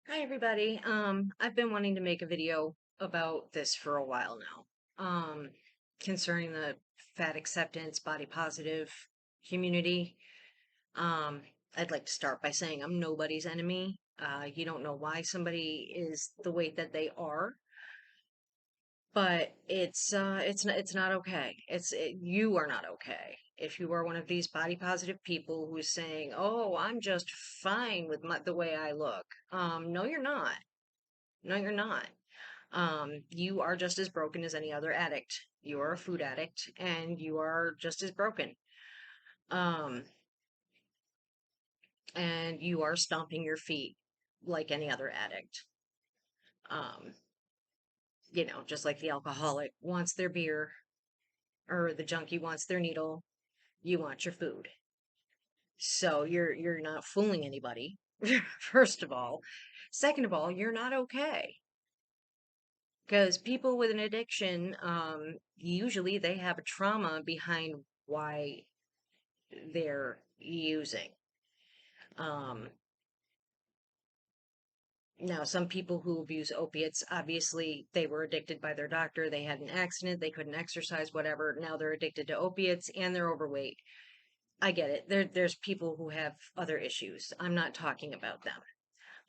Hi everybody. I've been wanting to make a video about this for a while now. Concerning the fat acceptance, body positive community. Um, I'd like to start by saying I'm nobody's enemy. You don't know why somebody is the weight that they are, but it's not okay. You are not okay. If you are one of these body positive people who's saying, "Oh, I'm just fine with the way I look," no, you're not. No, you're not. You are just as broken as any other addict. You are a food addict and you are just as broken. Um, and you are stomping your feet like any other addict. Um, just like the alcoholic wants their beer or the junkie wants their needle, you want your food. So you're not fooling anybody, first of all. Second of all, you're not okay. Because people with an addiction, usually they have a trauma behind why they're using. Um, Now, some people who abuse opiates, obviously they were addicted by their doctor. They had an accident, they couldn't exercise, whatever. Now they're addicted to opiates and they're overweight. I get it. There's people who have other issues. I'm not talking about them.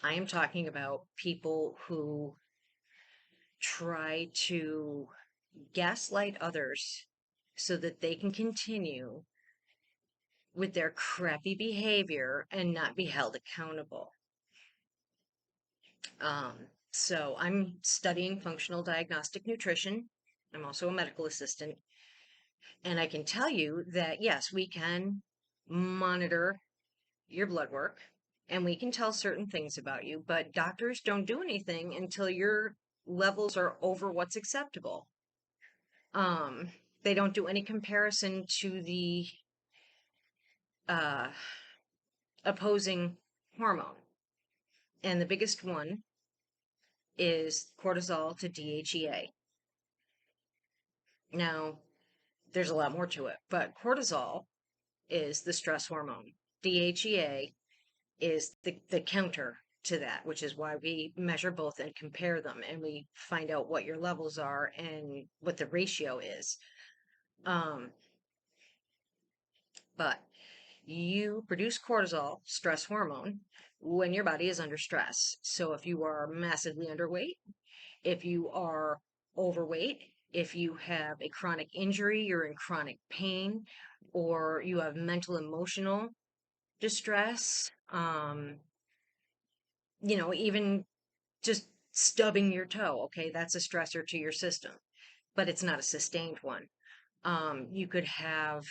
I am talking about people who try to gaslight others so that they can continue with their crappy behavior and not be held accountable. So I'm studying functional diagnostic nutrition. I'm also a medical assistant, and I can tell you that yes, we can monitor your blood work and we can tell certain things about you, but doctors don't do anything until your levels are over what's acceptable. Um, they don't do any comparison to the uh, opposing hormone. And the biggest one is cortisol to DHEA. Now, there's a lot more to it, but cortisol is the stress hormone. DHEA is the counter to that, which is why we measure both and compare them and we find out what your levels are and what the ratio is. Um, but you produce cortisol, stress hormone, when your body is under stress. So if you are massively underweight, if you are overweight, if you have a chronic injury, you're in chronic pain, or you have mental emotional distress, even just stubbing your toe, okay, that's a stressor to your system, but it's not a sustained one. You could have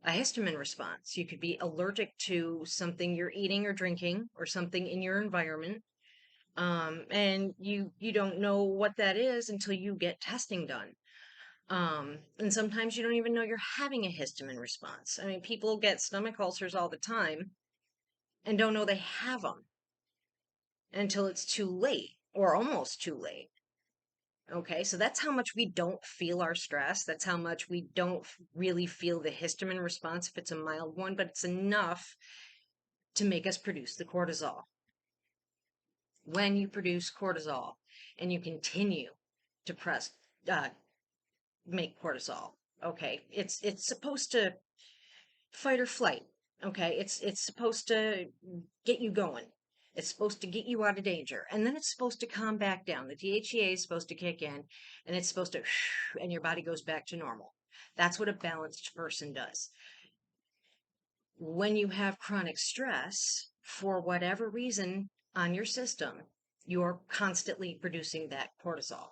a histamine response. You could be allergic to something you're eating or drinking or something in your environment. And you don't know what that is until you get testing done. And sometimes you don't even know you're having a histamine response. I mean, people get stomach ulcers all the time and don't know they have them until it's too late or almost too late. Okay, so that's how much we don't feel our stress. That's how much we don't really feel the histamine response if it's a mild one, but it's enough to make us produce the cortisol. When you produce cortisol and you continue to uh, make cortisol, okay, it's supposed to fight or flight. Okay, it's supposed to get you going. It's supposed to get you out of danger, and then it's supposed to calm back down. The DHEA is supposed to kick in, and it's supposed to, and your body goes back to normal. That's what a balanced person does. When you have chronic stress, for whatever reason on your system, you're constantly producing that cortisol.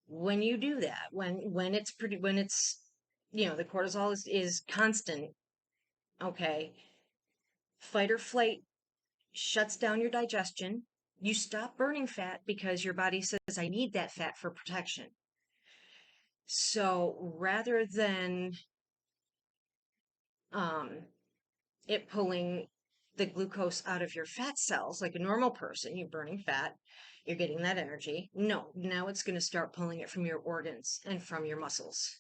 When you do that, when the cortisol is constant, okay, fight or flight shuts down your digestion. You stop burning fat because your body says, I need that fat for protection. So rather than um, it pulling the glucose out of your fat cells like a normal person, you're burning fat, you're getting that energy. No, now it's going to start pulling it from your organs and from your muscles.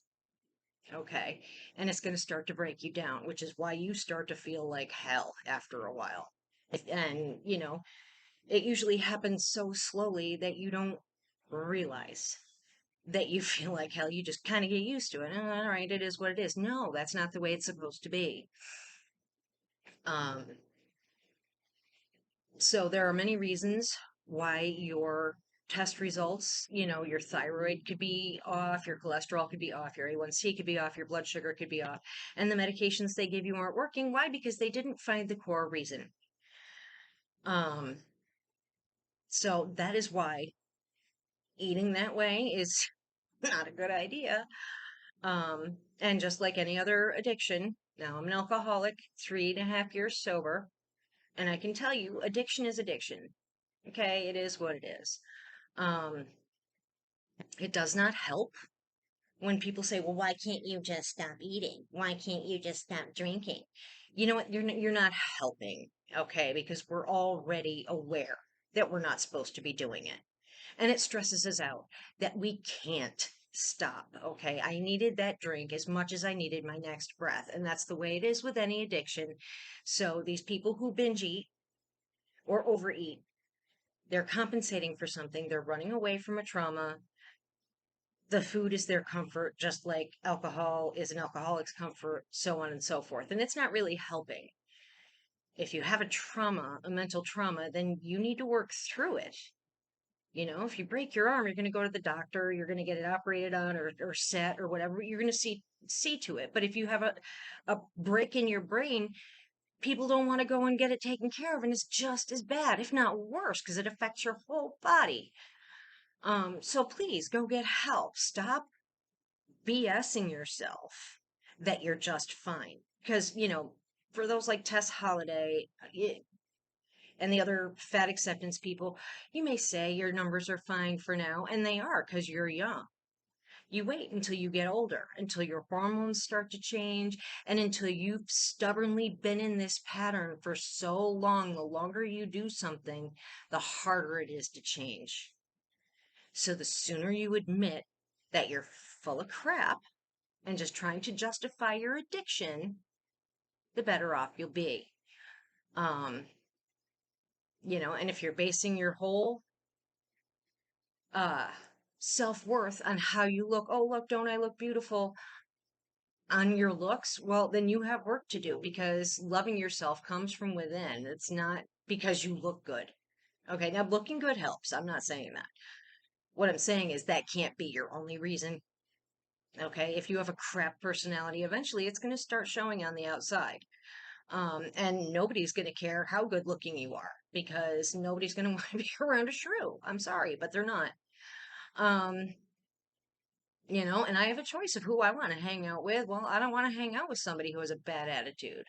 Okay. And it's going to start to break you down, which is why you start to feel like hell after a while. And, it usually happens so slowly that you don't realize that you feel like hell. You just kind of get used to it. "Oh, all right, it is what it is." No, that's not the way it's supposed to be. Um, so there are many reasons why your test results, your thyroid could be off, your cholesterol could be off, your A1C could be off, your blood sugar could be off, and the medications they give you aren't working. Why? Because they didn't find the core reason. Um, so that is why eating that way is not a good idea. And just like any other addiction, now I'm an alcoholic, 3.5 years sober, and I can tell you addiction is addiction. Okay, it is what it is. Um, it does not help when people say, "Well, why can't you just stop eating? Why can't you just stop drinking?" You know what? You're not helping, okay? Because we're already aware that we're not supposed to be doing it. And it stresses us out that we can't stop. Okay. I needed that drink as much as I needed my next breath. And that's the way it is with any addiction. So these people who binge eat or overeat, they're compensating for something. They're running away from a trauma. The food is their comfort, just like alcohol is an alcoholic's comfort, so on and so forth. And it's not really helping. If you have a trauma, a mental trauma, then you need to work through it. If you break your arm, you're going to go to the doctor, you're going to get it operated on or set or whatever. You're going to see to it. But if you have a break in your brain, people don't want to go and get it taken care of, and it's just as bad, if not worse, because it affects your whole body. So please go get help. Stop BSing yourself that you're just fine. Because, for those like Tess Holiday, and the other fat acceptance people, you may say your numbers are fine for now, and they are because you're young. You wait until you get older, until your hormones start to change, and until you've stubbornly been in this pattern for so long. The longer you do something, the harder it is to change. So the sooner you admit that you're full of crap and just trying to justify your addiction, the better off you'll be. Um, and if you're basing your whole uh self-worth on how you look, "Oh, look, don't I look beautiful?" On your looks, well, then you have work to do, because loving yourself comes from within. It's not because you look good. Okay, now looking good helps. I'm not saying that. What I'm saying is that can't be your only reason. Okay, if you have a crap personality, eventually it's going to start showing on the outside. And nobody's going to care how good looking you are, because nobody's going to want to be around a shrew. I'm sorry, but they're not. Um, and I have a choice of who I want to hang out with. Well, I don't want to hang out with somebody who has a bad attitude.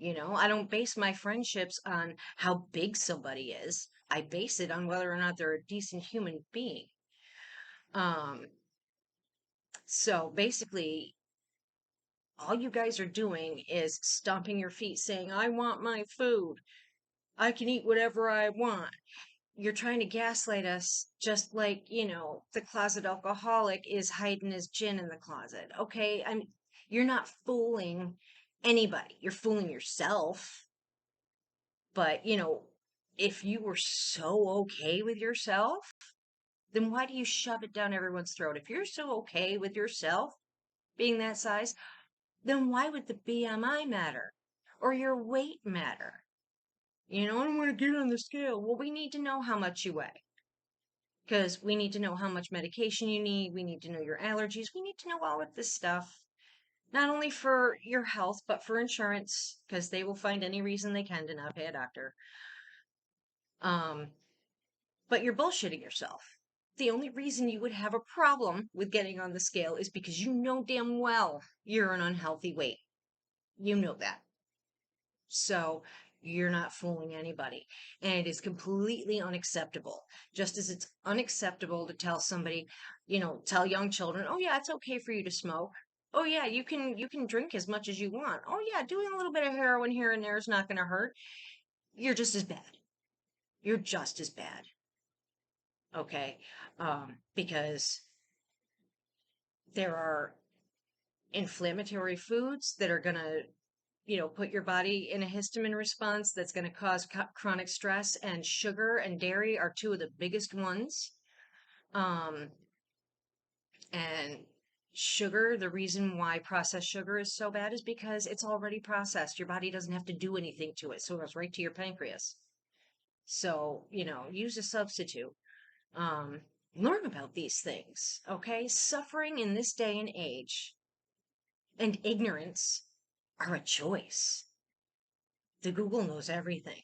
I don't base my friendships on how big somebody is. I base it on whether or not they're a decent human being. Um, so basically, all you guys are doing is stomping your feet saying, "I want my food. I can eat whatever I want." You're trying to gaslight us, just like, the closet alcoholic is hiding his gin in the closet. Okay. You're not fooling anybody. You're fooling yourself. But, if you were so okay with yourself, then why do you shove it down everyone's throat? If you're so okay with yourself being that size, then why would the BMI matter or your weight matter? I don't want to get on the scale. Well, we need to know how much you weigh, because we need to know how much medication you need. We need to know your allergies. We need to know all of this stuff, not only for your health, but for insurance, because they will find any reason they can to not pay a doctor. Um, but you're bullshitting yourself. The only reason you would have a problem with getting on the scale is because you know damn well you're an unhealthy weight. You know that. So you're not fooling anybody. And it is completely unacceptable. Just as it's unacceptable to tell somebody, tell young children, "Oh yeah, it's okay for you to smoke. Oh yeah, you can drink as much as you want. Oh yeah, doing a little bit of heroin here and there is not going to hurt." You're just as bad. You're just as bad. Okay? Because there are inflammatory foods that are going to put your body in a histamine response that's going to cause chronic stress, and sugar and dairy are two of the biggest ones. Um, and sugar, the reason why processed sugar is so bad is because it's already processed. Your body doesn't have to do anything to it, so it goes right to your pancreas. So, use a substitute. Um, Learn about these things, okay? Suffering in this day and age and ignorance are a choice. The Google knows everything.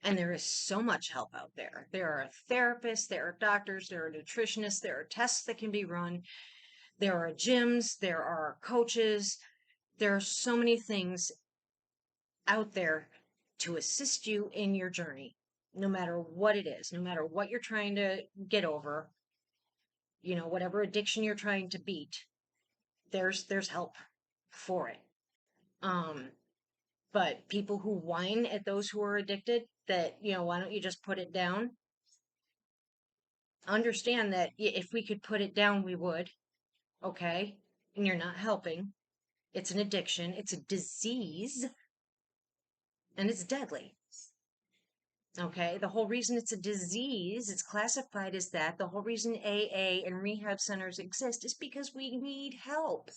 And there is so much help out there. There are therapists, there are doctors, there are nutritionists, there are tests that can be run, there are gyms, there are coaches. There are so many things out there to assist you in your journey, no matter what it is, no matter what you're trying to get over, whatever addiction you're trying to beat, there's help for it. Um, but people who whine at those who are addicted, that, why don't you just put it down? Understand that if we could put it down, we would, okay? And you're not helping. It's an addiction, it's a disease, and it's deadly. Okay, the whole reason it's a disease, it's classified as that. The whole reason AA and rehab centers exist is because we need help.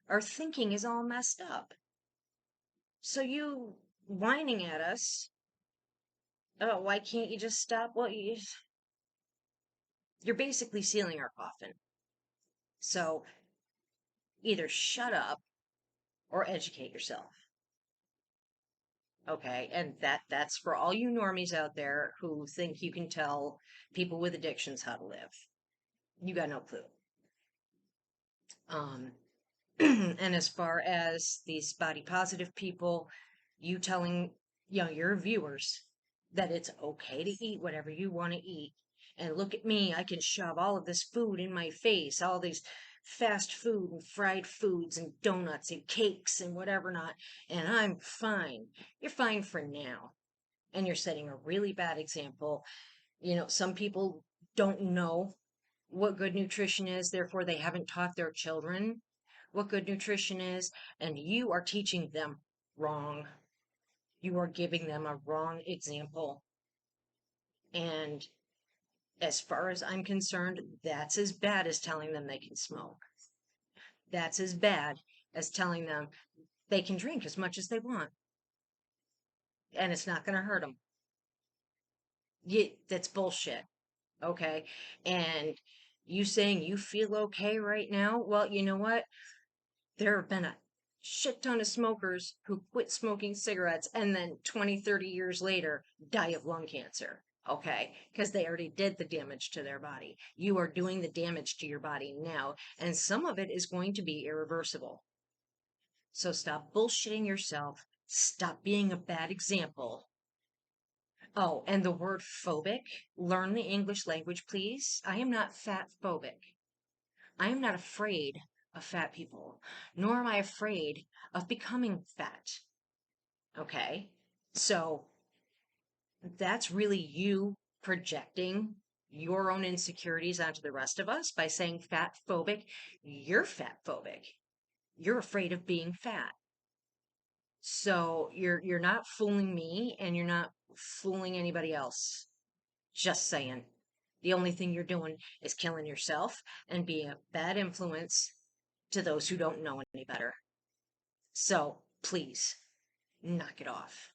Our thinking is all messed up. So you whining at us, oh, why can't you just stop? Well, you're basically sealing our coffin. So either shut up or educate yourself. Okay, and that's for all you normies out there who think you can tell people with addictions how to live. You got no clue. Um, and as far as these body positive people, you telling your viewers that it's okay to eat whatever you want to eat. And look at me, I can shove all of this food in my face, all these fast food and fried foods and donuts and cakes and whatever not, and I'm fine. You're fine for now. And you're setting a really bad example. Some people don't know what good nutrition is, therefore they haven't taught their children what good nutrition is, and you are teaching them wrong. You are giving them a wrong example. And as far as I'm concerned, that's as bad as telling them they can smoke. That's as bad as telling them they can drink as much as they want and it's not going to hurt them. That's bullshit. Okay. And you saying you feel okay right now? Well, you know what? There have been a shit ton of smokers who quit smoking cigarettes and then 20, 30 years later die of lung cancer. Okay, because they already did the damage to their body. You are doing the damage to your body now, and some of it is going to be irreversible. So stop bullshitting yourself. Stop being a bad example. Oh, and the word phobic, learn the English language, please. I am not fat phobic. I am not afraid of fat people, nor am I afraid of becoming fat. Okay? So that's really you projecting your own insecurities onto the rest of us by saying fat phobic. You're fat phobic. You're afraid of being fat. So you're not fooling me and you're not fooling anybody else. Just saying. The only thing you're doing is killing yourself and being a bad influence to those who don't know any better. So please, knock it off.